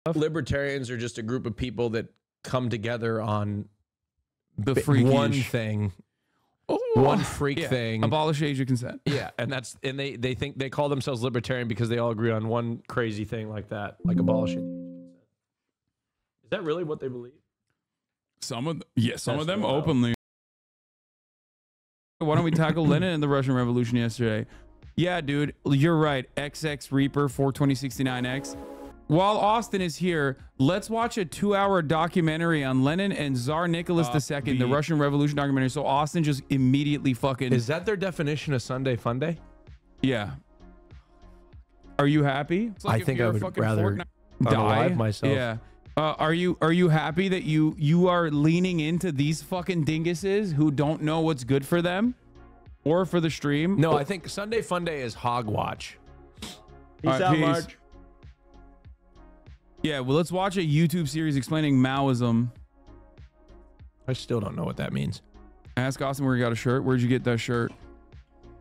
Libertarians are just a group of people that come together on the freakish one thing. One freak thing. Abolish age of consent. Yeah, and they think they call themselves libertarian because they all agree on one crazy thing like that, like abolishing the age of consent. Is that really what they believe? Some of them openly. Why don't we tackle Lenin and the Russian Revolution yesterday? Yeah, dude, you're right. XX Reaper 42069X. While Austin is here, let's watch a 2-hour documentary on Lenin and Tsar Nicholas II, the Russian Revolution documentary. So Austin just immediately fucking... Is that their definition of Sunday Fun Day? Yeah. Are you happy? Like I think I would rather die myself. Yeah. Are you happy that you are leaning into these fucking dinguses who don't know what's good for them or for the stream? No, I think Sunday Fun Day is Hogwatch. Peace out, March. Yeah, well, let's watch a YouTube series explaining Maoism. I still don't know what that means. Ask Austin where he got a shirt. Where'd you get that shirt?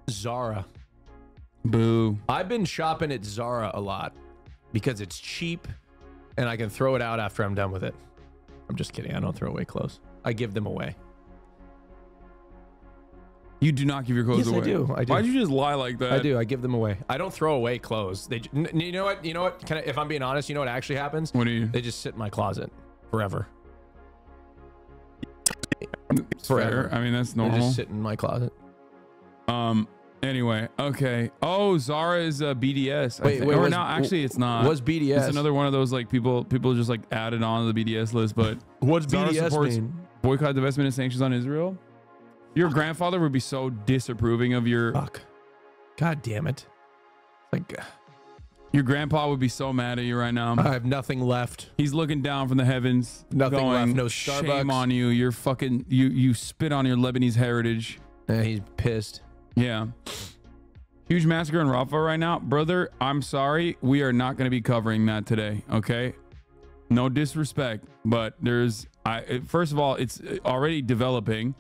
Zara. Boo. I've been shopping at Zara a lot because it's cheap and I can throw it out after I'm done with it. I'm just kidding. I don't throw away clothes. I give them away. You do not give your clothes away. I do. Why'd you just lie like that? I do. I give them away. I don't throw away clothes. You know what? You know what? If I'm being honest, you know what actually happens? What do you? They just sit in my closet forever. Forever. I mean, that's normal. They just sit in my closet. Anyway, okay. Oh, Zara is BDS. Wait, or no, actually, it's not. What's BDS? It's another one of those like people just like added on to the BDS list. But what's Zara BDS mean? Boycott, divestment, and sanctions on Israel. Your grandfather would be so disapproving of your... Fuck. God damn it. Like... Your grandpa would be so mad at you right now. I have nothing left. He's looking down from the heavens. Nothing going, left. No Starbucks. Shame on you. You're fucking... You spit on your Lebanese heritage. Yeah, he's pissed. Yeah. Huge massacre in Rafah right now. Brother, I'm sorry. We are not going to be covering that today. Okay? No disrespect. But there's... First of all, it's already developing.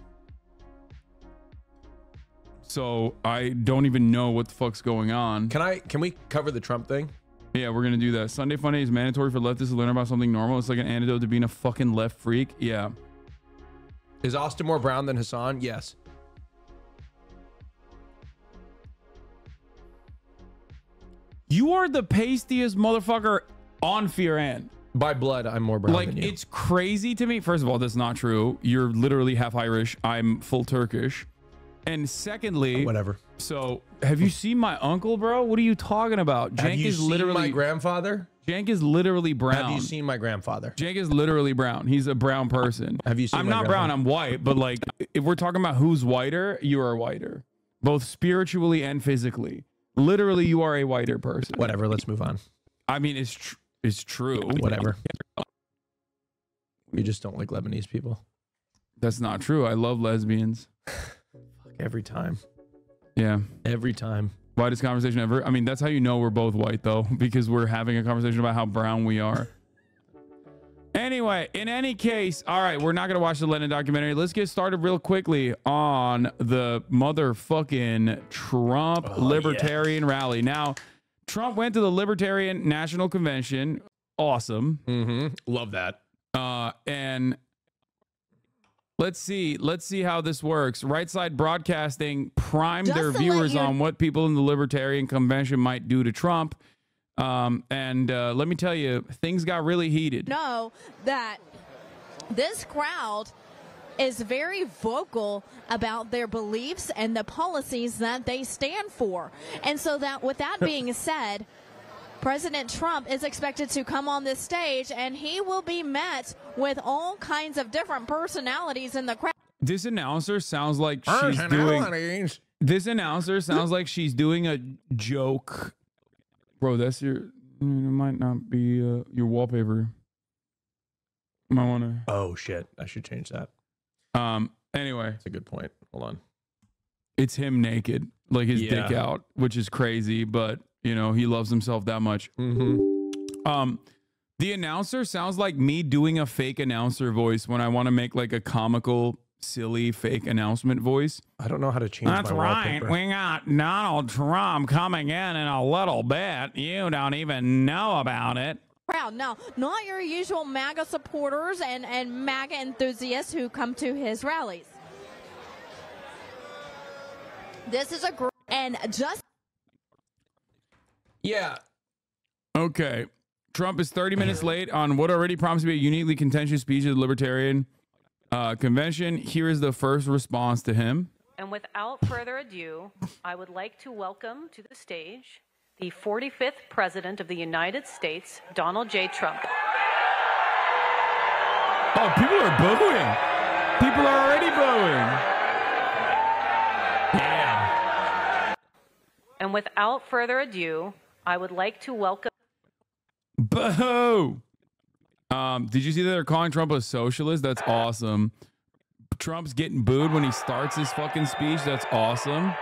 So I don't even know what the fuck's going on. Can we cover the Trump thing? Yeah, we're gonna do that. Sunday Fun Day is mandatory for leftists to learn about something normal. It's like an antidote to being a fucking left freak. Yeah. Is Austin more brown than Hasan? Yes. You are the pastiest motherfucker on Fear and. By blood, I'm more brown than you. Like, it's crazy to me. First of all, that's not true. You're literally half Irish. I'm full Turkish. And secondly, whatever. So, have you seen my uncle, bro? What are you talking about? Jank have you is literally seen my grandfather. Jank is literally brown. Have you seen my grandfather? Jank is literally brown. He's a brown person. Have you seen? I'm not brown. I'm white. But like, if we're talking about who's whiter, you are whiter, both spiritually and physically. Literally, you are a whiter person. Whatever. Let's move on. I mean, it's true. Whatever. You just don't like Lebanese people. That's not true. I love lesbians. Every time. Yeah. Every time. Whitest conversation ever. I mean, that's how you know we're both white, though, because we're having a conversation about how brown we are. Anyway, in any case, all right, we're not going to watch the Lenin documentary. Let's get started real quickly on the motherfucking Trump Libertarian rally. Now, Trump went to the Libertarian National Convention. Awesome. Love that. And... Let's see how this works. Right Side Broadcasting primed their viewers on what people in the Libertarian Convention might do to Trump. And let me tell you, things got really heated. Know that this crowd is very vocal about their beliefs and the policies that they stand for. And so that with that being said, President Trump is expected to come on this stage, and he will be met with all kinds of different personalities in the crowd. This announcer sounds like she's doing. This announcer sounds like she's doing a joke. Bro, that's your. It might not be your wallpaper. Might want to. Oh shit! I should change that. Anyway, that's a good point. Hold on. It's him naked, like his dick out, which is crazy, but. You know, he loves himself that much. The announcer sounds like me doing a fake announcer voice when I want to make like a comical, silly, fake announcement voice. I don't know how to change my wallpaper. We got Donald Trump coming in a little bit. You don't even know about it. crowd. Now, not your usual MAGA supporters and MAGA enthusiasts who come to his rallies. This is a group, and just... Yeah. Okay. Trump is 30 minutes late on what already promised to be a uniquely contentious speech at the Libertarian Convention. Here is the first response to him. And without further ado, I would like to welcome to the stage the 45th President of the United States, Donald J. Trump. Oh, people are booing. People are already booing. Yeah. And without further ado, I would like to welcome... Boo! Did you see that they're calling Trump a socialist? That's awesome. Trump's getting booed when he starts his fucking speech. That's awesome.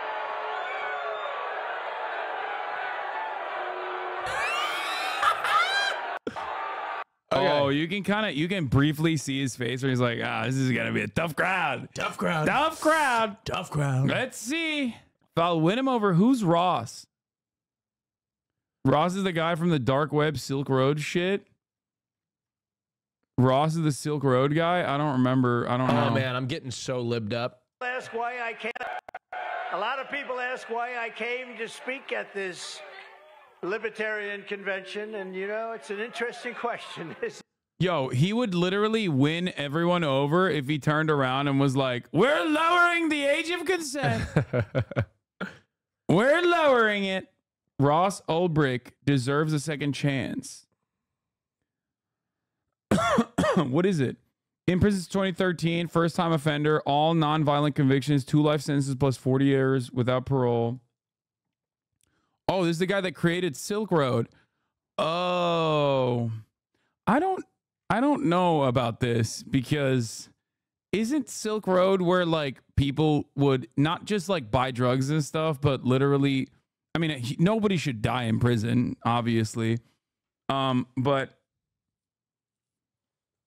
Okay. Oh, you can briefly see his face where he's like, this is gonna be a tough crowd. Tough crowd. Tough crowd. Tough crowd. Let's see. If I'll win him over, who's Ross? Ross is the guy from the dark web Silk Road shit. Ross is the Silk Road guy. I don't remember. I don't know. Oh man, I'm getting so libbed up. Ask why I came. A lot of people ask why I came to speak at this Libertarian convention, and you know, it's an interesting question. Yo, he would literally win everyone over if he turned around and was like, "We're lowering the age of consent. We're lowering it." Ross Ulbricht deserves a second chance. What is it? In prison since 2013, first-time offender, all non-violent convictions, 2 life sentences plus 40 years without parole. Oh, this is the guy that created Silk Road. Oh, I don't know about this, because isn't Silk Road where like people would not just like buy drugs and stuff, but literally, I mean, nobody should die in prison, obviously. But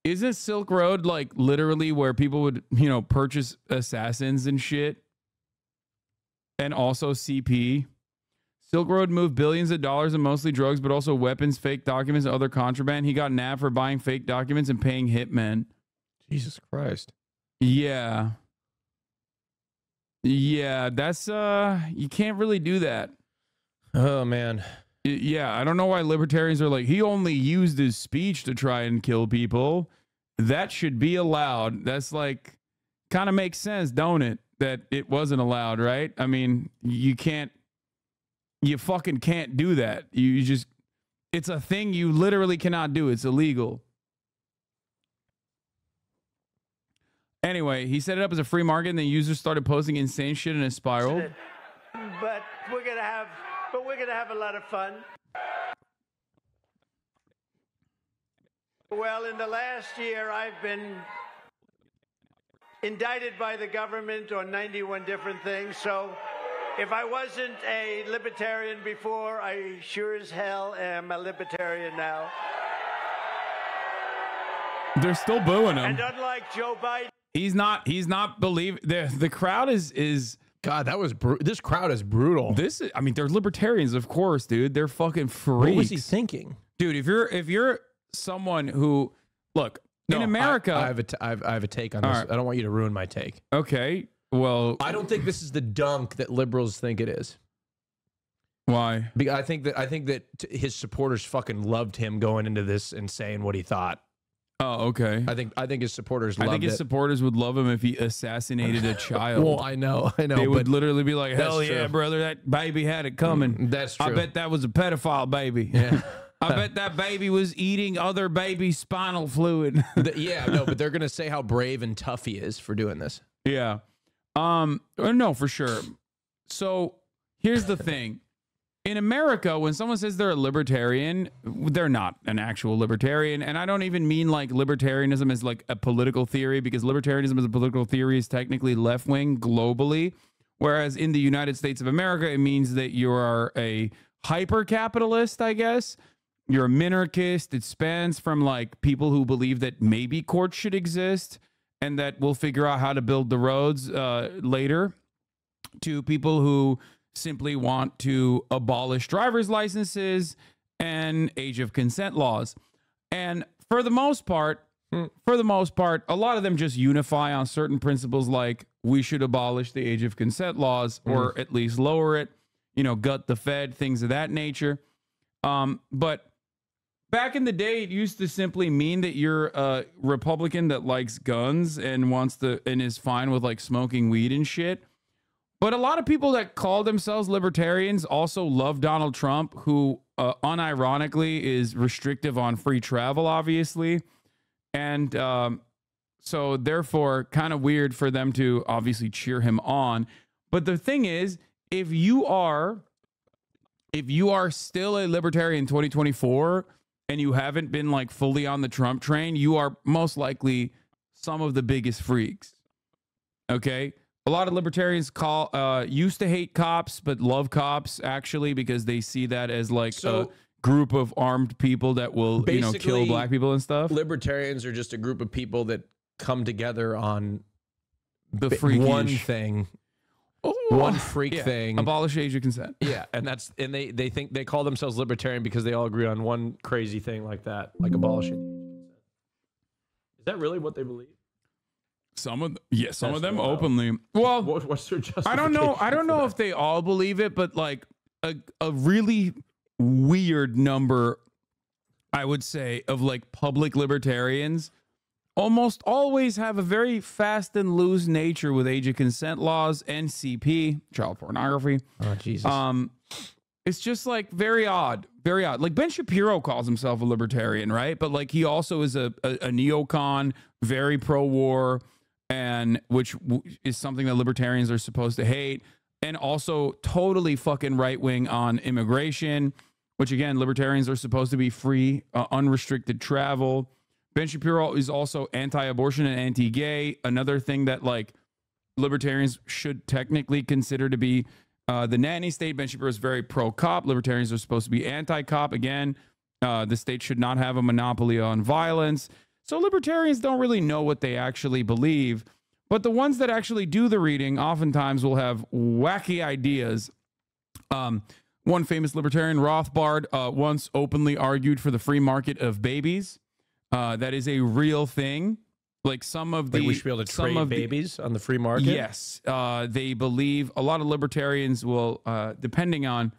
isn't Silk Road like literally where people would, you know, purchase assassins and shit? And also CP. Silk Road moved billions of dollars in mostly drugs, but also weapons, fake documents, and other contraband. He got nabbed for buying fake documents and paying hitmen. Jesus Christ. Yeah. Yeah, that's you can't really do that. Oh man. Yeah, I don't know why libertarians are like, he only used his speech to try and kill people. That should be allowed. That's like, kind of makes sense, don't it? That it wasn't allowed, right? I mean, you fucking can't do that. You just, it's a thing you literally cannot do. It's illegal. Anyway, he set it up as a free market and the users started posting insane shit in a spiral. But we're gonna have a lot of fun. Well, in the last year, I've been indicted by the government on 91 different things. So if I wasn't a libertarian before, I sure as hell am a libertarian now. They're still booing him. And unlike Joe Biden, He's not believe the crowd is God, that was this crowd is brutal. this is, I mean, they're libertarians, of course, dude. They're fucking freaks. What was he thinking? Dude, if you're someone who, look, in America, I have a take on this. Right. I don't want you to ruin my take. okay, well, I don't think this is the dunk that liberals think it is. why? Because I think that his supporters fucking loved him going into this and saying what he thought. Oh, okay. I think his supporters loved I think his it. supporters would love him if he assassinated a child. Well, I know. They would literally be like, hell That's yeah, true. brother, that baby had it coming. That's true. I bet that was a pedophile baby. Yeah. I bet that baby was eating other baby's spinal fluid. Yeah, no, but they're gonna say how brave and tough he is for doing this. Yeah. No, for sure. So here's the thing. In America, when someone says they're a libertarian, they're not an actual libertarian. And I don't even mean like libertarianism as like a political theory, because libertarianism as a political theory is technically left-wing globally. Whereas in the United States of America, it means that you are a hyper-capitalist, I guess. You're a minarchist. It spans from like people who believe that maybe courts should exist and that we'll figure out how to build the roads later, to people who simply want to abolish driver's licenses and age of consent laws. And for the most part, a lot of them just unify on certain principles like we should abolish the age of consent laws or at least lower it, you know, gut the Fed, things of that nature. But back in the day, it used to simply mean that you're a Republican that likes guns and and is fine with like smoking weed and shit. But a lot of people that call themselves libertarians also love Donald Trump, who unironically is restrictive on free travel, obviously. And so therefore, kind of weird for them to obviously cheer him on. But the thing is, if you are still a libertarian in 2024 and you haven't been like fully on the Trump train, you are most likely some of the biggest freaks. Okay? A lot of libertarians used to hate cops, but love cops actually because they see that as like a group of armed people that will, you know, kill black people and stuff. Libertarians are just a group of people that come together on the freakish one thing. One freak thing. Abolish age of consent. Yeah, and they think they call themselves libertarian because they all agree on one crazy thing like that, like abolishing the age of consent. Is that really what they believe? Some of them openly. Well, what's their justification? I don't know if they all believe it, but like a really weird number, I would say, of like public libertarians almost always have a very fast and loose nature with age of consent laws, NCP, child pornography. Oh, Jesus. It's just like very odd, very odd. Like Ben Shapiro calls himself a libertarian, right? But like he also is a neocon, very pro-war, and which is something that libertarians are supposed to hate, and also totally fucking right-wing on immigration, which again, libertarians are supposed to be free, unrestricted travel. Ben Shapiro is also anti-abortion and anti-gay, another thing that like libertarians should technically consider to be the nanny state. Ben Shapiro is very pro-cop. Libertarians are supposed to be anti-cop. Again, the state should not have a monopoly on violence. So libertarians don't really know what they actually believe. But the ones that actually do the reading oftentimes will have wacky ideas. One famous libertarian, Rothbard, once openly argued for the free market of babies. That is a real thing. Like some of the... we should be able to trade babies on the free market? Yes. They believe a lot of libertarians will, depending on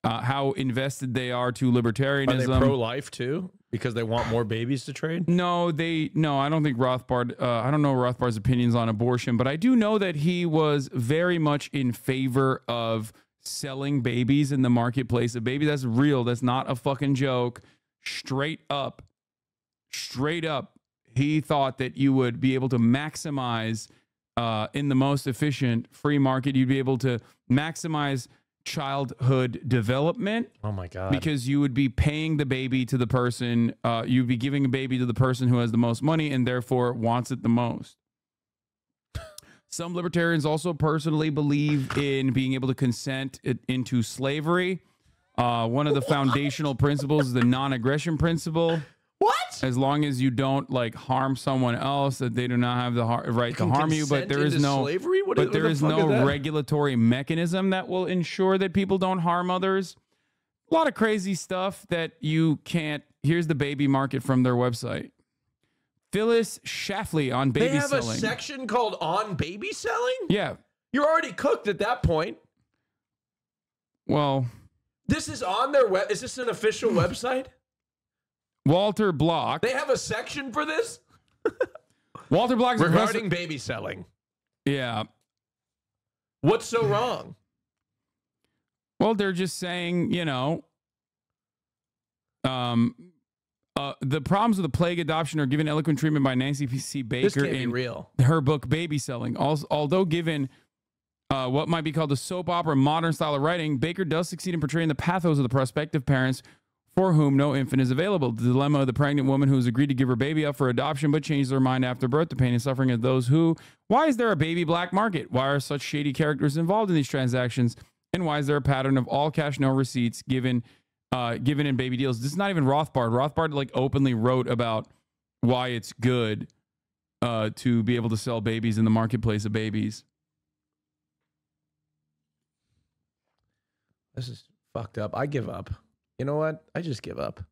how invested they are to libertarianism... Are they pro-life too? Because they want more babies to trade? No, I don't think Rothbard... I don't know Rothbard's opinions on abortion, but I do know that he was very much in favor of selling babies in the marketplace. A baby that's real, that's not a fucking joke. Straight up, he thought that you would be able to maximize in the most efficient free market. You'd be able to maximize childhood development. Oh my God. Because you would be paying the baby to the person, you'd be giving a baby to the person who has the most money and therefore wants it the most. Some libertarians also personally believe in being able to consent into slavery. One of the foundational principles is the non-aggression principle. What? As long as you don't like harm someone else, that they do not have the right to harm you. But there is no slavery. There is no regulatory mechanism that will ensure that people don't harm others. A lot of crazy stuff that you can't. Here's the baby market from their website. Phyllis Schlafly on baby selling. They have a section called on baby selling? Yeah. You're already cooked at that point. Well, this is on their web. Is this an official website? Walter Block. They have a section for this? Walter Block regarding baby selling. Yeah. What's so wrong? Well, they're just saying, you know, the problems with the plague adoption are given eloquent treatment by Nancy C. Baker in her book Baby Selling. Although given what might be called the soap opera modern style of writing, Baker does succeed in portraying the pathos of the prospective parents for whom no infant is available. The dilemma of the pregnant woman who has agreed to give her baby up for adoption but changes her mind after birth, the pain and suffering of those who... Why is there a baby black market? Why are such shady characters involved in these transactions? And why is there a pattern of all cash, no receipts given in baby deals? This is not even Rothbard. Rothbard like openly wrote about why it's good to be able to sell babies in the marketplace of babies. This is fucked up. I give up. You know what? I just give up.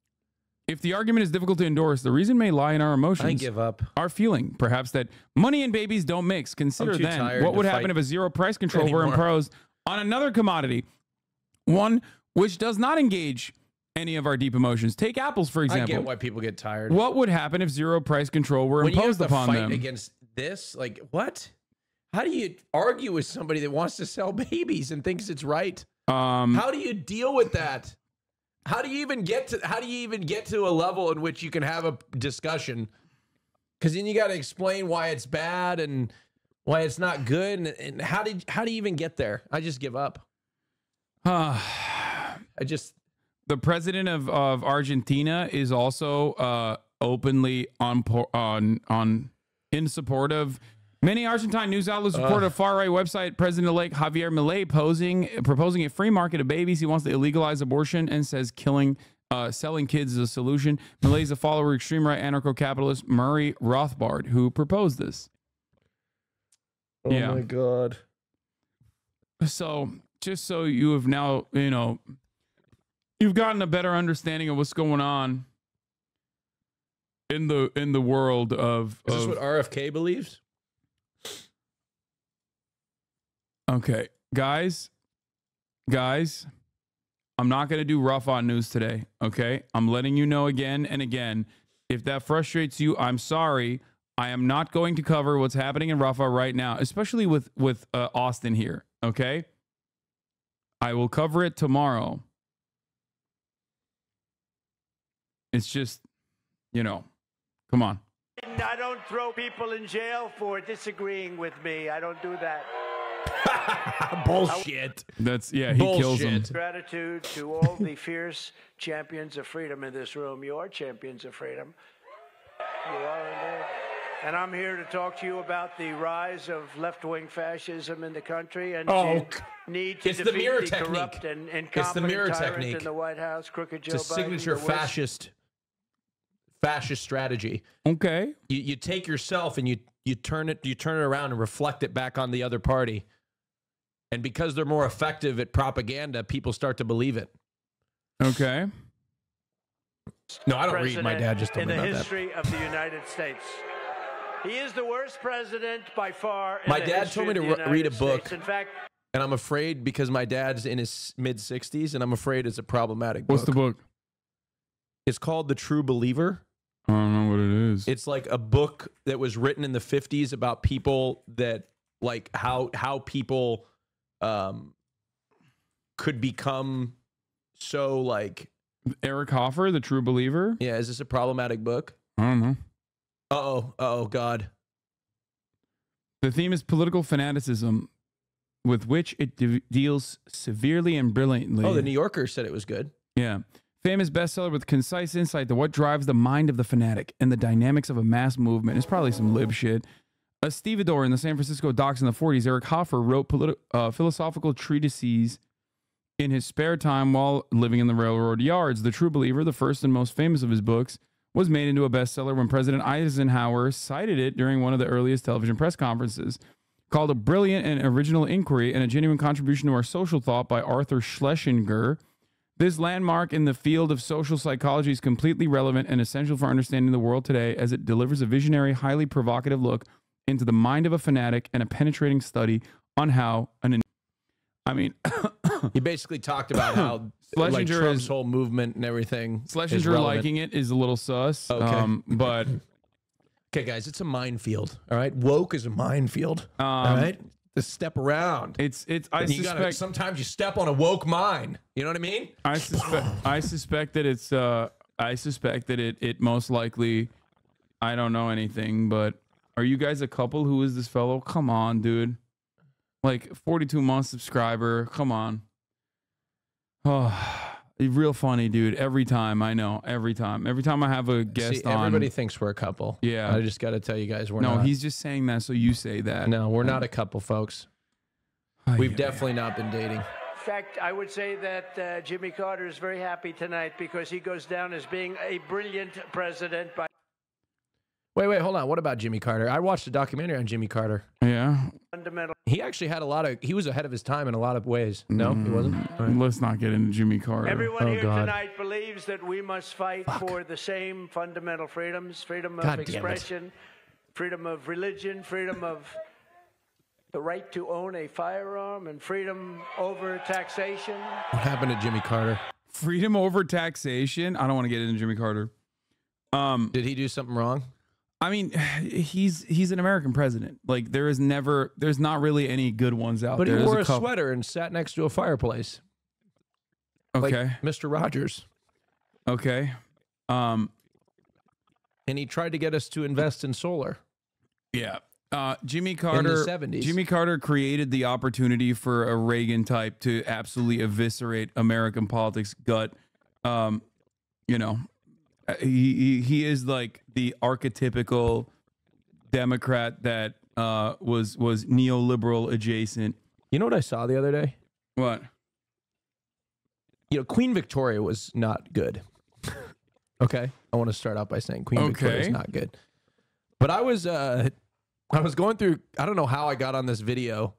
If the argument is difficult to endorse, the reason may lie in our emotions. I give up. Our feeling, perhaps, that money and babies don't mix. Consider then what would happen if a zero price control were imposed on another commodity, one which does not engage any of our deep emotions. Take apples, for example. I get why people get tired. What would happen if zero price control were imposed upon them? When you have to fight against this, like, what? How do you argue with somebody that wants to sell babies and thinks it's right? How do you deal with that? How do you even get to a level in which you can have a discussion? Because then you got to explain why it's bad and why it's not good, and how do you even get there? I just give up. The president of Argentina is also openly in support of. Many Argentine news outlets report a far-right website, President-elect Javier Milei proposing a free market of babies. He wants to illegalize abortion and says selling kids is a solution. Milei is a follower of extreme right anarcho-capitalist Murray Rothbard, who proposed this. Oh my God. So just so you have now, you've gotten a better understanding of what's going on in the world of... Is this what RFK believes? Okay, guys, I'm not going to do rough on news today, okay? I'm letting you know again and again. If that frustrates you, I'm sorry. I am not going to cover what's happening in Rafah right now, especially with Austin here, okay? I will cover it tomorrow. It's just, come on. I don't throw people in jail for disagreeing with me. I don't do that. Bullshit. He kills them. Gratitude to all the fierce champions of freedom in this room. You are champions of freedom. You are indeed. And I'm here to talk to you about the rise of left-wing fascism in the country and need to defeat the corrupt and incompetent tyrant in the White House, crooked Joe Biden. It's a signature fascist strategy. Okay. You take yourself and you turn it around and reflect it back on the other party. And because they're more effective at propaganda, people start to believe it. Okay. No, I don't read. My dad just told me about that. In the history of the United States. He is the worst president by far. My dad told me to read a book. In fact, and I'm afraid because my dad's in his mid-60s, and I'm afraid it's a problematic book. What's the book? It's called The True Believer. I don't know what it is. It's like a book that was written in the 50s about people that, like, how people could become so, like... Eric Hoffer, The True Believer? Yeah, is this a problematic book? I don't know. Uh-oh, God. The theme is political fanaticism, with which it deals severely and brilliantly. Oh, the New Yorker said it was good. Yeah. Famous bestseller with concise insight to what drives the mind of the fanatic and the dynamics of a mass movement. It's probably some lib shit. A stevedore in the San Francisco docks in the 40s, Eric Hoffer wrote philosophical treatises in his spare time while living in the railroad yards. The True Believer, the first and most famous of his books, was made into a bestseller when President Eisenhower cited it during one of the earliest television press conferences. Called a brilliant and original inquiry and a genuine contribution to our social thought by Arthur Schlesinger, this landmark in the field of social psychology is completely relevant and essential for understanding the world today, as it delivers a visionary, highly provocative look into the mind of a fanatic and a penetrating study on how he basically talked about how like Trump's whole movement and everything. Schlesinger liking it is a little sus. Okay. But okay, guys, it's a minefield. All right, woke is a minefield. All right, just step around. Sometimes you step on a woke mine. You know what I mean? I suspect that it's. I suspect that it most likely. I don't know anything, but are you guys a couple? Who is this fellow? Come on, dude. Like 42-month subscriber. Come on. Oh, real funny, dude. Every time, I know. Every time I have a guest on. Everybody thinks we're a couple. Yeah. I just got to tell you guys we're not. No, he's just saying that so you say that. No, we're not a couple, folks. We've definitely not been dating. In fact, I would say that Jimmy Carter is very happy tonight because he goes down as being a brilliant president. Wait, hold on. What about Jimmy Carter? I watched a documentary on Jimmy Carter. Yeah. He actually had he was ahead of his time in a lot of ways. No, he wasn't? Right. Let's not get into Jimmy Carter. Everyone here tonight believes that we must fight for the same fundamental freedoms, freedom of expression, freedom of religion, freedom of the right to own a firearm, and freedom over taxation. What happened to Jimmy Carter? Freedom over taxation? I don't want to get into Jimmy Carter. Did he do something wrong? I mean, he's an American president. Like, there's not really any good ones out there. But he wore a sweater and sat next to a fireplace. Okay. Like Mr. Rogers. Okay. And he tried to get us to invest in solar. Yeah. Jimmy Carter, in the 70s. Jimmy Carter created the opportunity for a Reagan type to absolutely eviscerate American politics gut. You know, he is like the archetypical Democrat that was neoliberal adjacent. You know what I saw the other day? What? You know, Queen Victoria was not good. Okay, I want to start out by saying Queen Victoria is not good. But I was going through. I don't know how I got on this video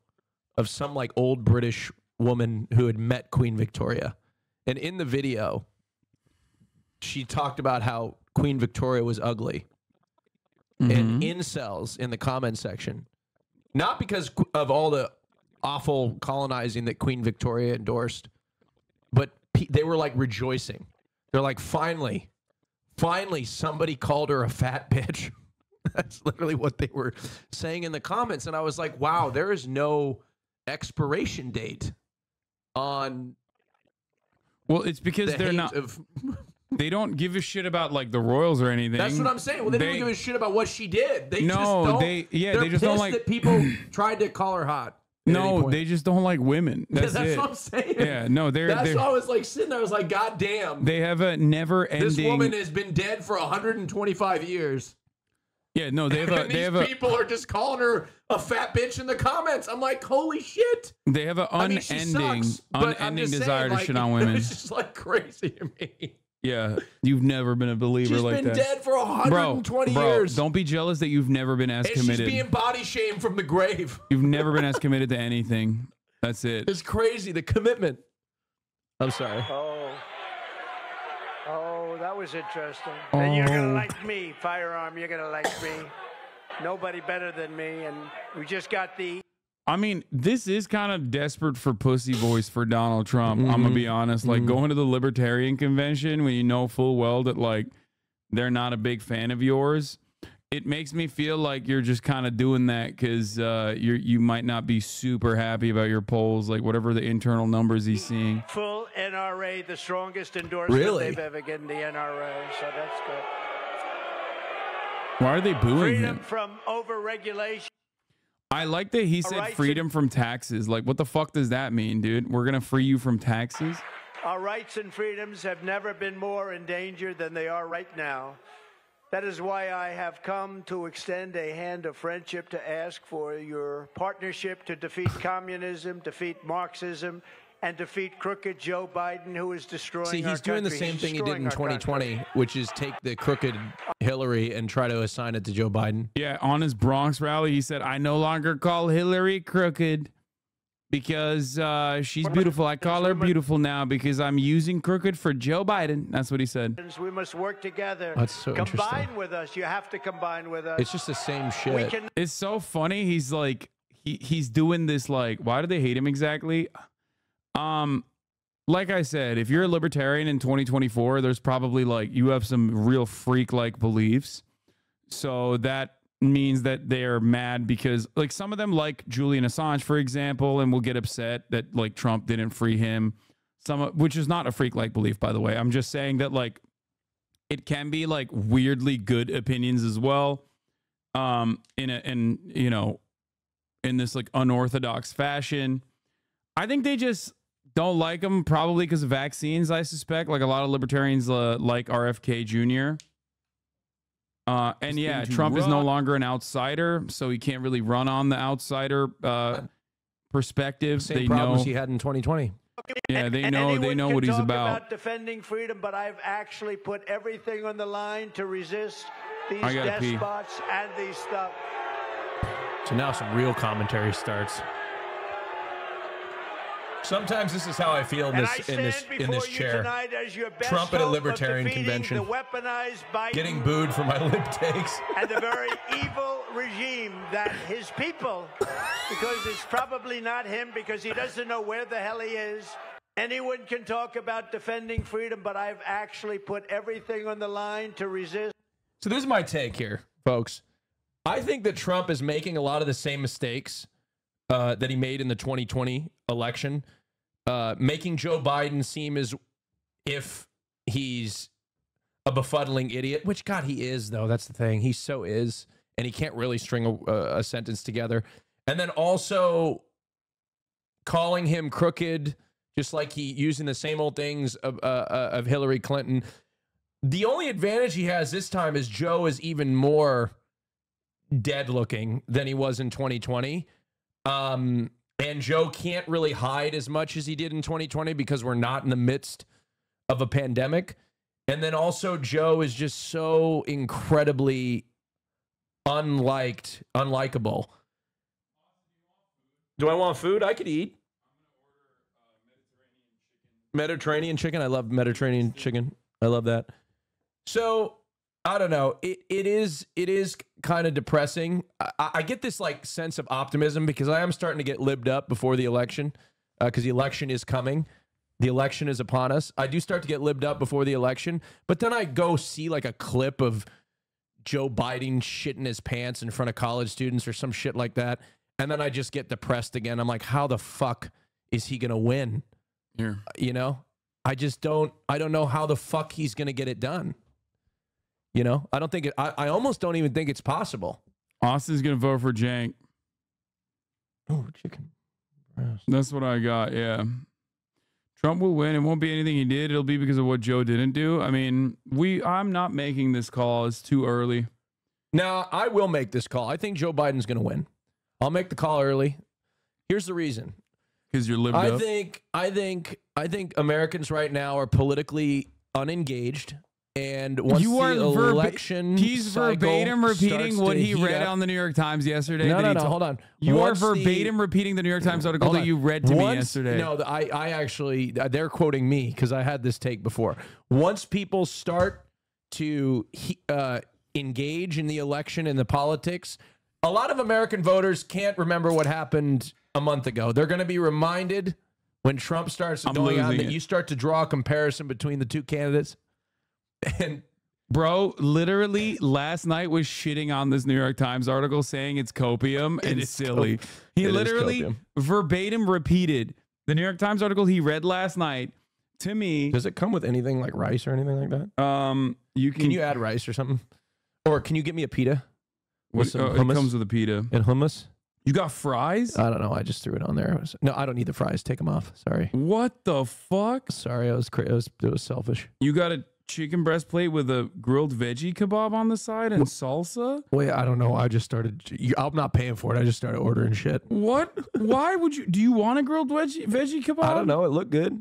of some like old British woman who had met Queen Victoria, and in the video, she talked about how Queen Victoria was ugly, and incels in the comment section, not because of all the awful colonizing that Queen Victoria endorsed, but they were like rejoicing. They're like, finally somebody called her a fat bitch. That's literally what they were saying in the comments. And I was like, wow, there is no expiration date on. Well, it's because they're not. They don't give a shit about like the royals or anything. That's what I'm saying. Well, they don't give a shit about what she did. They just don't pissed like that people tried to call her hot. No, they just don't like women. That's that's it. what I'm saying. Yeah, no, that's why I was like sitting there. I was like, God damn. They have a never-ending. This woman has been dead for 125 years. Yeah, no, they have a. These people are just calling her a fat bitch in the comments. I'm like, holy shit. They have an unending desire to shit on women. It's just like crazy to me. Yeah, you've never been a believer like that. She's been dead for 120 years. Don't be jealous that you've never been as committed. She's being body shamed from the grave. You've never been as committed to anything. That's it. It's crazy, the commitment. I'm sorry. Oh, that was interesting. And you're going to like me, firearm. You're going to like me. Nobody better than me. And we just got the... I mean, this is kind of desperate for pussy voice for Donald Trump. I'm going to be honest. Like, going to the Libertarian Convention when you know full well that, like, they're not a big fan of yours. It makes me feel like you're just kind of doing that because you might not be super happy about your polls, like whatever the internal numbers he's seeing. Full NRA, the strongest endorsement they've ever given the NRA, so that's good. Why are they booing him? Freedom from over-regulation. I like that he said freedom from taxes. Like, what the fuck does that mean, dude? We're going to free you from taxes? Our rights and freedoms have never been more in danger than they are right now. That is why I have come to extend a hand of friendship to ask for your partnership to defeat communism, defeat Marxism, and defeat crooked Joe Biden, who is destroying our country. See, he's doing the same thing he did in 2020, which is take the crooked Hillary and try to assign it to Joe Biden. Yeah, on his Bronx rally, he said, I no longer call Hillary crooked because she's beautiful. I call her beautiful now because I'm using crooked for Joe Biden. That's what he said. We must work together. That's so interesting. Combine with us. You have to combine with us. It's just the same shit. It's so funny. He's like, he's doing this like, why do they hate him exactly? Like I said, if you're a libertarian in 2024, there's probably like, you have some real freak-like beliefs. So that means that they're mad because like some of them like Julian Assange, for example, and will get upset that like Trump didn't free him. Which is not a freak-like belief, by the way. I'm just saying that like, it can be like weirdly good opinions as well. In this like unorthodox fashion. I think they just don't like him probably because of vaccines, I suspect. Like a lot of libertarians like RFK Jr. And yeah, Trump is no longer an outsider, so he can't really run on the outsider perspective. Same problems he had in 2020. Yeah, they know what he's about. Defending freedom, but I've actually put everything on the line to resist these despots and these stuff. So now some real commentary starts. Sometimes this is how I feel in this chair. Trump at a libertarian convention, getting booed for my lip takes, and the very evil regime that his people, because it's probably not him, because he doesn't know where the hell he is. Anyone can talk about defending freedom, but I've actually put everything on the line to resist. So this is my take here, folks. I think that Trump is making a lot of the same mistakes that he made in the 2020 election, making Joe Biden seem as if he's a befuddling idiot, which, God, he is, though. That's the thing. He so is, and he can't really string a sentence together. And then also calling him crooked, just like he using the same old things of Hillary Clinton. The only advantage he has this time is Joe is even more dead looking than he was in 2020. And Joe can't really hide as much as he did in 2020 because we're not in the midst of a pandemic. And then also Joe is just so incredibly unlikable. Do I want food? I could eat. Mediterranean chicken. I love Mediterranean chicken. I love that. So I don't know. It is kind of depressing. I get this like sense of optimism because I am starting to get libbed up before the election because the election is coming. The election is upon us. I do start to get libbed up before the election, but then I go see like a clip of Joe Biden shitting his pants in front of college students or some shit like that. And then I just get depressed again. I'm like, how the fuck is he going to win? Yeah. You know, I don't know how the fuck he's going to get it done. You know, I don't think I almost don't even think it's possible. Austin's going to vote for Jank. Oh, chicken. That's what I got. Yeah. Trump will win. It won't be anything he did. It'll be because of what Joe didn't do. I mean, I'm not making this call. It's too early. No, I will make this call. I think Joe Biden's going to win. I'll make the call early. Here's the reason. Because you're lived up. I think Americans right now are politically unengaged. And once the election he's verbatim repeating what he read on the New York Times yesterday. No, hold on. You are verbatim repeating the New York Times article that you read to me yesterday. No, I actually, they're quoting me because I had this take before. Once people start to engage in the election and the politics, a lot of American voters can't remember what happened a month ago. They're going to be reminded when Trump starts going on that you start to draw a comparison between the two candidates. And bro, literally last night was shitting on this New York Times article saying it's copium and it's silly. He literally verbatim repeated the New York Times article he read last night to me. Does it come with anything like rice or anything like that? Can you add rice or something? Or can you get me a pita? It comes with a pita. And hummus? You got fries? I don't know. I just threw it on there. No, I don't need the fries. Take them off. Sorry. What the fuck? Sorry, it was selfish. You got a chicken breast plate with a grilled veggie kebab on the side and salsa? Wait, I don't know. I just started. I'm not paying for it. I just started ordering shit. What? Why would you? Do you want a grilled veggie kebab? I don't know. It looked good.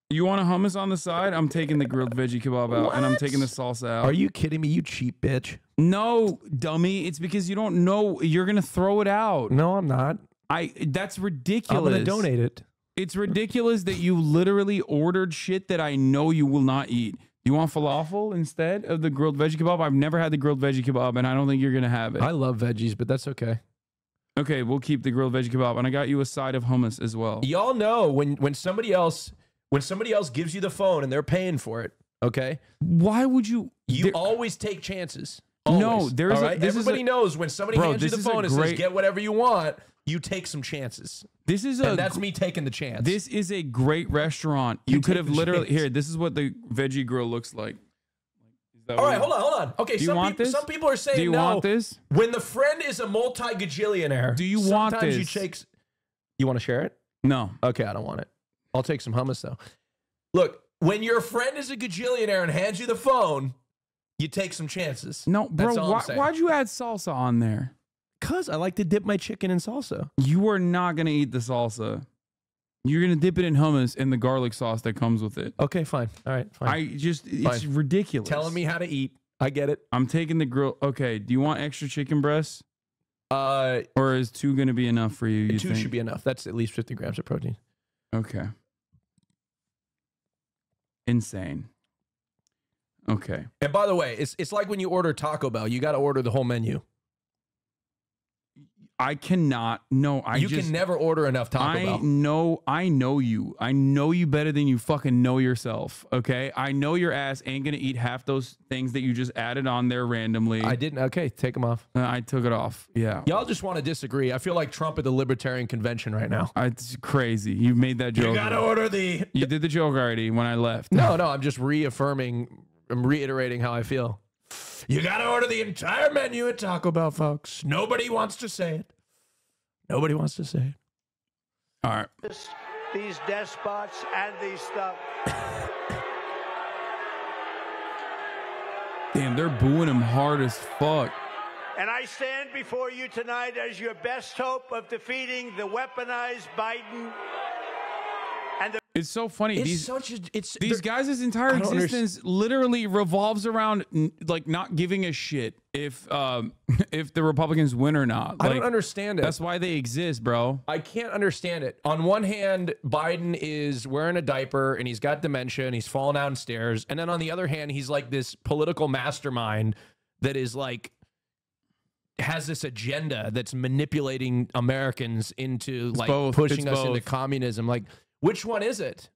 You want a hummus on the side? I'm taking the grilled veggie kebab out, and I'm taking the salsa out. Are you kidding me? You cheap bitch. No, dummy. It's because you don't know. You're gonna throw it out. No, I'm not. That's ridiculous. I'm gonna donate it. It's ridiculous that you literally ordered shit that I know you will not eat. You want falafel instead of the grilled veggie kebab? I've never had the grilled veggie kebab, and I don't think you're going to have it. I love veggies, but that's okay. Okay, we'll keep the grilled veggie kebab, and I got you a side of hummus as well. Y'all know when somebody else gives you the phone and they're paying for it, okay? Why would you? You always take chances. Always. No, everybody knows when somebody hands you the phone and says, get whatever you want, you take some chances. And that's me taking the chance. This is a great restaurant. You could have literally here. This is what the veggie grill looks like. All right, hold on. Okay, some people are saying do you want this? When the friend is a multi-gajillionaire, do you want this? You want to share it? No. Okay, I don't want it. I'll take some hummus though. Look, when your friend is a gajillionaire and hands you the phone, you take some chances. No, bro. Why'd you add salsa on there? Because I like to dip my chicken in salsa. You are not going to eat the salsa. You're going to dip it in hummus and the garlic sauce that comes with it. Okay, fine. All right, fine. It's ridiculous. Telling me how to eat. I get it. I'm taking the grill. Okay. Do you want extra chicken breasts? Or is 2 going to be enough for you? 2 should be enough. That's at least 50 grams of protein. Okay. Insane. Okay. And by the way, it's like when you order Taco Bell, you got to order the whole menu. I cannot. No, you can never order enough Taco Bell. I know you. I know you better than you fucking know yourself. Okay. I know your ass ain't gonna eat half those things that you just added on there randomly. I didn't. Okay, take them off. I took it off. Yeah. Y'all just want to disagree. I feel like Trump at the Libertarian Convention right now. It's crazy. You made that joke. You gotta order the. You did the joke already when I left. No. I'm just reaffirming. I'm reiterating how I feel. You gotta order the entire menu at Taco Bell, folks. Nobody wants to say it. Nobody wants to say it. All right. These despots and these stuff. Damn, they're booing him hard as fuck. And I stand before you tonight as your best hope of defeating the weaponized Biden. It's so funny. These guys' entire existence literally revolves around like not giving a shit if the Republicans win or not. I don't understand it. That's why they exist, bro. I can't understand it. On one hand, Biden is wearing a diaper and he's got dementia and he's falling downstairs. And then on the other hand, he's like this political mastermind that is like has this agenda that's manipulating Americans into pushing us into communism. Like, which one is it?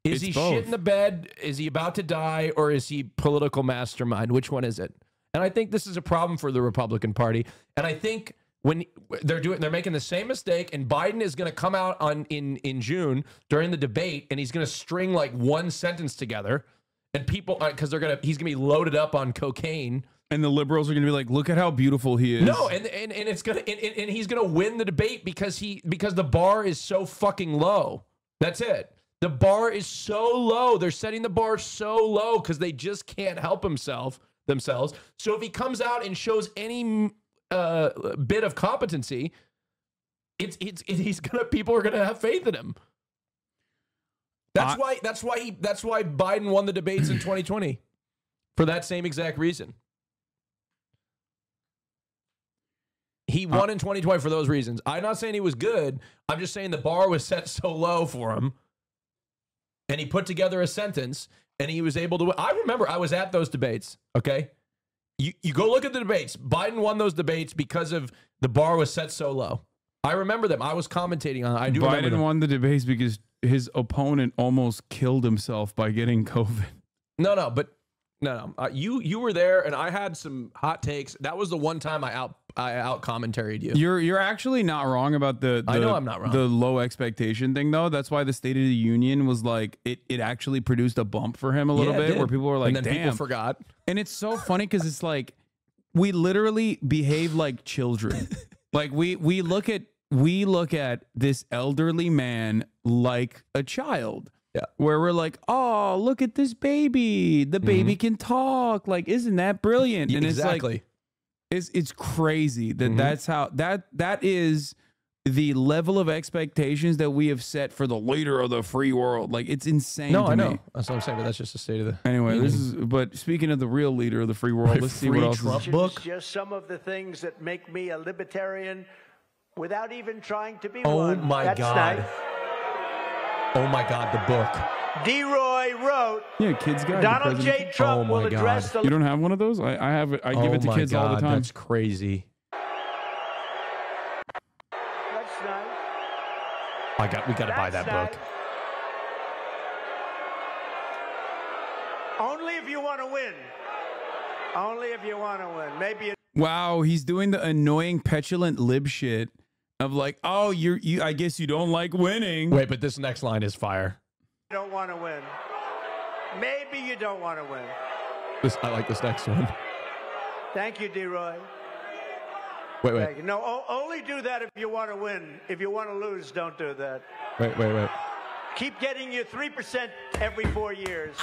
Is he shit in the bed? Is he about to die? Or is he political mastermind? Which one is it? And I think this is a problem for the Republican Party. And I think when they're making the same mistake, and Biden is going to come out in June during the debate, and he's going to string like one sentence together, and people because he's going to be loaded up on cocaine. And the liberals are going to be like, look at how beautiful he is. No, and it's gonna and he's gonna win the debate because the bar is so fucking low. That's it. The bar is so low. They're setting the bar so low because they just can't help themselves. So if he comes out and shows any bit of competency, people are gonna have faith in him. That's why Biden won the debates in 2020 for that same exact reason. He won in 2020 for those reasons. I'm not saying he was good. I'm just saying the bar was set so low for him. And he put together a sentence and he was able to win. I remember I was at those debates, okay? You go look at the debates. Biden won those debates because of the bar was set so low. I remember them. I was commentating on it. I do remember them. Biden won the debates because his opponent almost killed himself by getting COVID. No. You were there and I had some hot takes. That was the one time I out commentaried you. You're actually not wrong about the I know I'm not wrong. The low expectation thing though. That's why the State of the Union was like it actually produced a bump for him a little bit where people were like, and then damn, people forgot. And it's so funny because it's like we literally behave like children. Like we look at this elderly man like a child. Yeah. Where we're like, oh, look at this baby. The baby can talk. Like, isn't that brilliant? And exactly. It's crazy that that's how that is the level of expectations that we have set for the leader of the free world. Like, it's insane. No, to I know. me. That's what I'm saying, but that's just the state of the anyway. But speaking of the real leader of the free world, let's see what else. Trump book. Just some of the things that make me a libertarian without even trying to be one. Oh my God. Nice. Oh my God, the book. D-Roy wrote, yeah, kids guide. Donald J. Trump will address the... You don't have one of those? I have it. I give it to kids all the time. That's crazy. That's nice. We got to buy that book. Only if you want to win. Only if you want to win. Maybe. Wow, he's doing the annoying, petulant lib shit. Of like, oh, you. I guess you don't like winning. Wait, but this next line is fire. You don't want to win. Maybe you don't want to win. I like this next one. Thank you, D-Roy. Wait. No, only do that if you want to win. If you want to lose, don't do that. Wait. Keep getting your 3% every 4 years.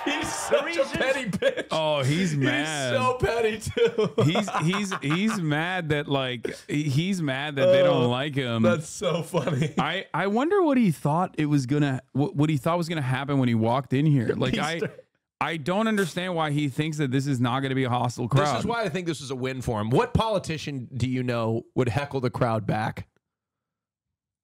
He's such a petty bitch. Oh, he's mad. He's so petty too. he's mad that they don't like him. That's so funny. I wonder what he thought was gonna happen when he walked in here. Like I don't understand why he thinks that this is not going to be a hostile crowd. This is why I think this is a win for him. What politician do you know would heckle the crowd back?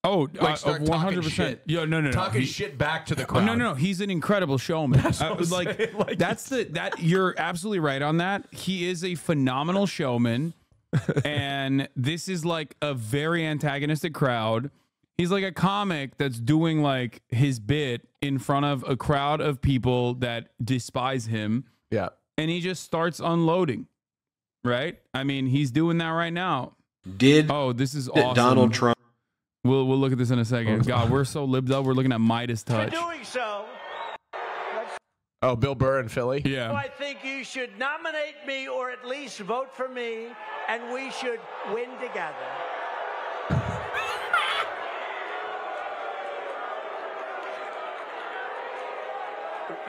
Oh, like start 100%. Yeah, no. Talking shit back to the crowd. No. He's an incredible showman. That's what I'm saying. Like, that's you're absolutely right on that. He is a phenomenal showman. And this is like a very antagonistic crowd. He's like a comic that's doing like his bit in front of a crowd of people that despise him. Yeah. And he just starts unloading. Right? I mean, he's doing that right now. This is awesome. Donald Trump. We'll look at this in a second. God, we're so libbed up. We're looking at Midas touch. For doing so. Oh, Bill Burr in Philly? Yeah. I think you should nominate me or at least vote for me, and we should win together.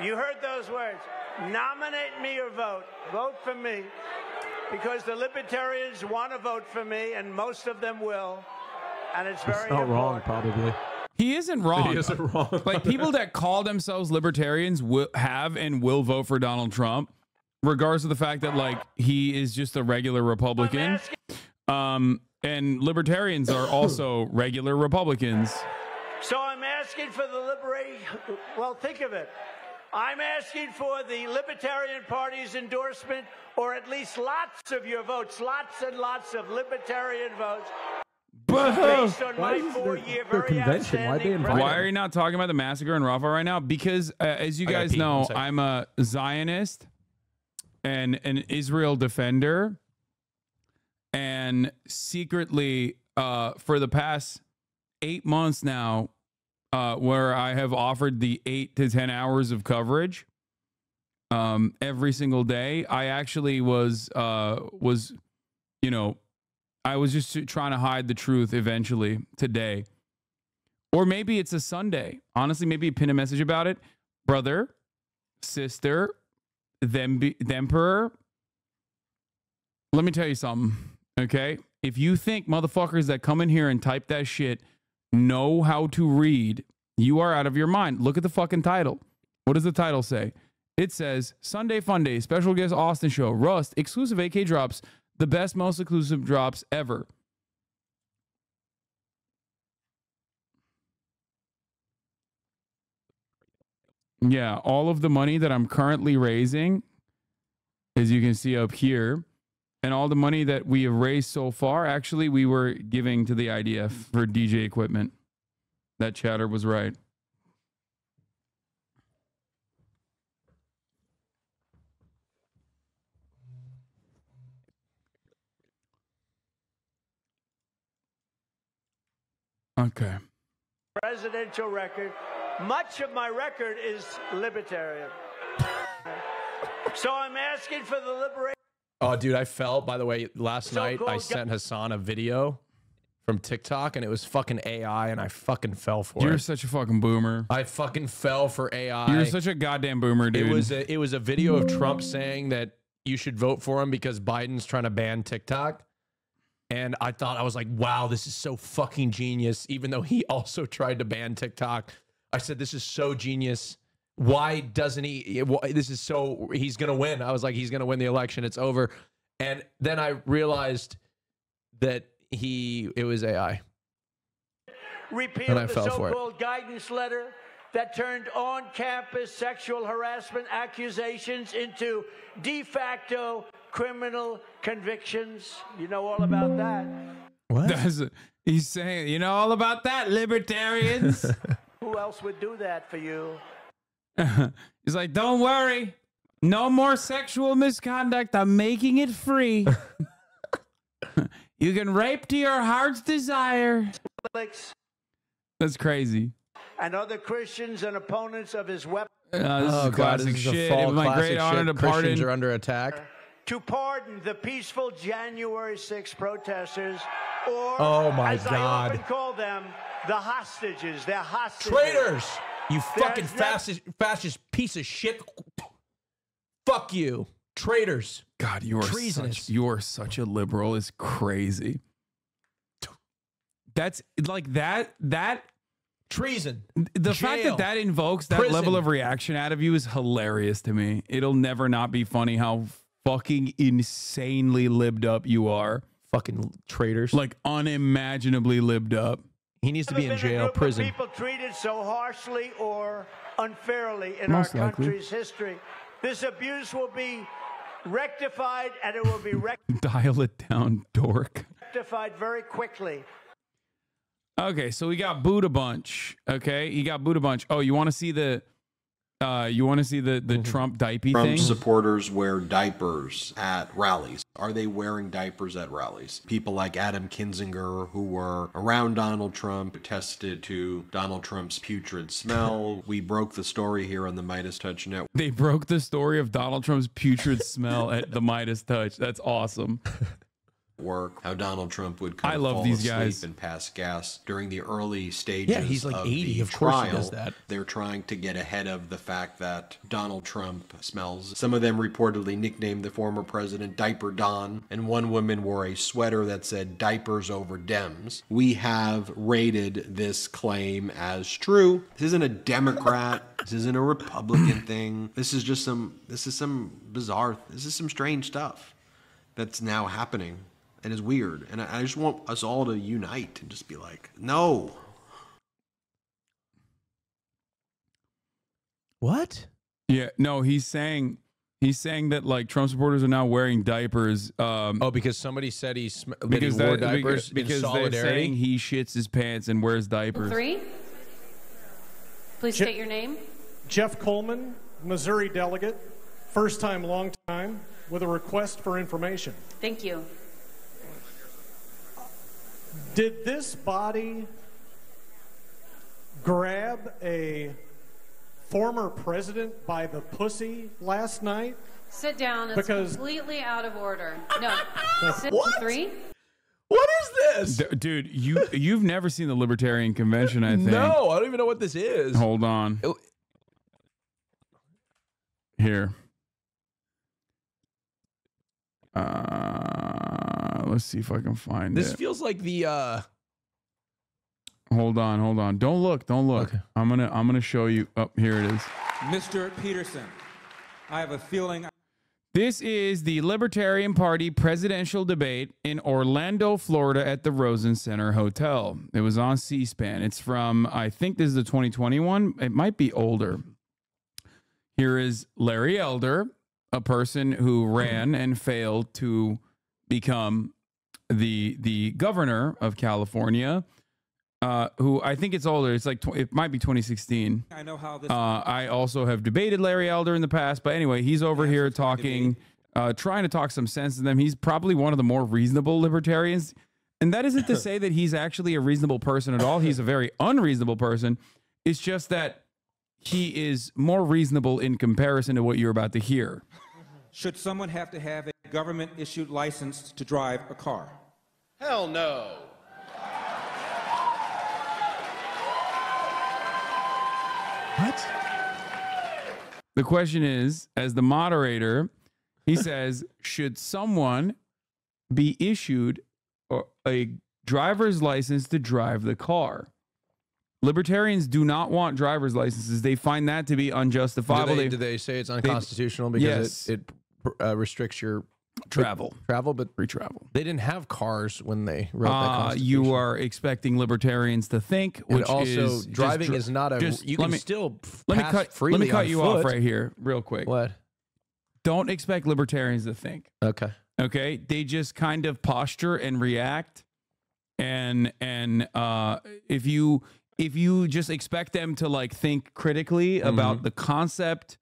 You heard those words. Nominate me or vote. Vote for me. Because the libertarians want to vote for me, and most of them will. And it's very important. Wrong, probably. He isn't wrong. He isn't wrong. Like, people that call themselves libertarians will have and will vote for Donald Trump, regardless of the fact that, like, he is just a regular Republican. And libertarians are also regular Republicans. So I'm asking for the well, think of it. I'm asking for the Libertarian Party's endorsement, or at least lots of your votes, lots and lots of Libertarian votes. Based on my 4-year very convention? Why they invite Why are you not talking about the massacre in Rafah right now? Because as you guys know, I'm a Zionist and an Israel defender, and secretly for the past 8 months now, where I have offered the 8 to 10 hours of coverage every single day, I actually was I was just trying to hide the truth eventually today. Or maybe it's a Sunday. Honestly, maybe pin a message about it. Brother, sister, the emperor. Let me tell you something, okay? If you think motherfuckers that come in here and type that shit know how to read, you are out of your mind. Look at the fucking title. What does the title say? It says, Sunday Fun Day, special guest Autin show, Rust, exclusive AK drops, the best, most exclusive drops ever. Yeah, all of the money that I'm currently raising, as you can see up here, and all the money that we have raised so far, actually, we were giving to the IDF for DJ equipment. That chatter was right. Okay. Presidential record. Much of my record is libertarian. So I'm asking for the liberation. Oh, dude, I fell. By the way, last night I sent Hasan a video from TikTok, and it was fucking AI, and I fucking fell for it. You're such a fucking boomer. I fucking fell for AI. You're such a goddamn boomer, dude. It was a video of Trump saying that you should vote for him because Biden's trying to ban TikTok. And I was like, wow, this is so fucking genius. Even though he also tried to ban TikTok, I said, this is so genius. Why doesn't he? He's going to win. I was like, he's going to win the election. It's over. And then I realized that it was AI. Repeal the so-called guidance letter that turned on-campus sexual harassment accusations into de facto criminal convictions. You know all about that. What? He's saying, you know all about that, libertarians. Who else would do that for you? He's like, don't worry. No more sexual misconduct. I'm making it free. You can rape to your heart's desire. That's crazy. And other Christians and opponents of his weapon. This is classic shit. It was my great honor to pardon. Christians are under attack. To pardon the peaceful January 6th protesters, or I often call them, the hostages. They're hostages. Traitors! You fucking fascist piece of shit. Fuck you. Traitors. God, you are such a liberal. It's crazy. That's like that treason. The fact that that invokes that level of reaction out of you is hilarious to me. It'll never not be funny how fucking insanely libbed up you are. Fucking traitors. Like unimaginably libbed up. He needs to be in jail, prison. People treated so harshly or unfairly in our country's history. This abuse will be rectified, and it will be Dial it down, dork. rectified very quickly. Okay, so we got booed a bunch. Okay, he got booed a bunch. Oh, you want to see the Trump diaper Trump thing? supporters wear diapers at rallies. Are they wearing diapers at rallies? People like Adam Kinzinger, who were around Donald Trump, attested to Donald Trump's putrid smell. We broke the story here on the Midas Touch Network. They broke the story of Donald Trump's putrid smell at the Midas Touch. That's awesome. How Donald Trump would I love fall these asleep guys and pass gas during the early stages. Yeah, he's like of 80. the Of course trial. he does that. They're trying to get ahead of the fact that Donald Trump smells. Some of them reportedly nicknamed the former president Diaper Don, and one woman wore a sweater that said "Diapers over Dems." We have rated this claim as true. This isn't a Democrat. This isn't a Republican thing. This is just some strange stuff that's now happening. And it's weird. And I just want us all to unite and just be like, no. What? Yeah, no, he's saying that like Trump supporters are now wearing diapers. Because somebody said he wore diapers because in solidarity. They're saying he shits his pants and wears diapers. 3. Please state your name. Jeff Coleman, Missouri delegate, first time, long time, with a request for information. Thank you. Did this body grab a former president by the pussy last night? Sit down. It's completely out of order. No. What? 3. What is this? Dude, you've never seen the Libertarian Convention, I think. No, I don't even know what this is. Hold on. Here. Let's see if I can find this. It. Feels like the Hold on. Don't look. Okay. I'm gonna show you. Oh, here it is. Mr. Peterson, I have a feeling. This is the Libertarian Party presidential debate in Orlando, Florida at the Rosen Center Hotel. It was on C-SPAN. It's from, I think this is the 2021. It might be older. Here is Larry Elder, a person who ran and failed to become the governor of California, who I think it's older. It's like it might be 2016. I know how this. I also have debated Larry Elder in the past, but anyway, he's over here talking, trying to talk some sense to them. He's probably one of the more reasonable libertarians, and that isn't to say that he's actually a reasonable person at all. He's a very unreasonable person. It's just that he is more reasonable in comparison to what you're about to hear. Should someone have to have a government-issued license to drive a car? Hell no. What? The question is, as the moderator, he says, should someone be issued a driver's license to drive the car? Libertarians do not want driver's licenses. They find that to be unjustifiable. Do they say it's unconstitutional because it restricts your travel, but free travel? They didn't have cars when they wrote that Constitution. You are expecting libertarians to think, which and also is driving is not a. You can still pass freely. Let me cut on you foot. off right here, real quick. What? Don't expect libertarians to think. Okay. Okay. They just kind of posture and react, and if you just expect them to like think critically about the concept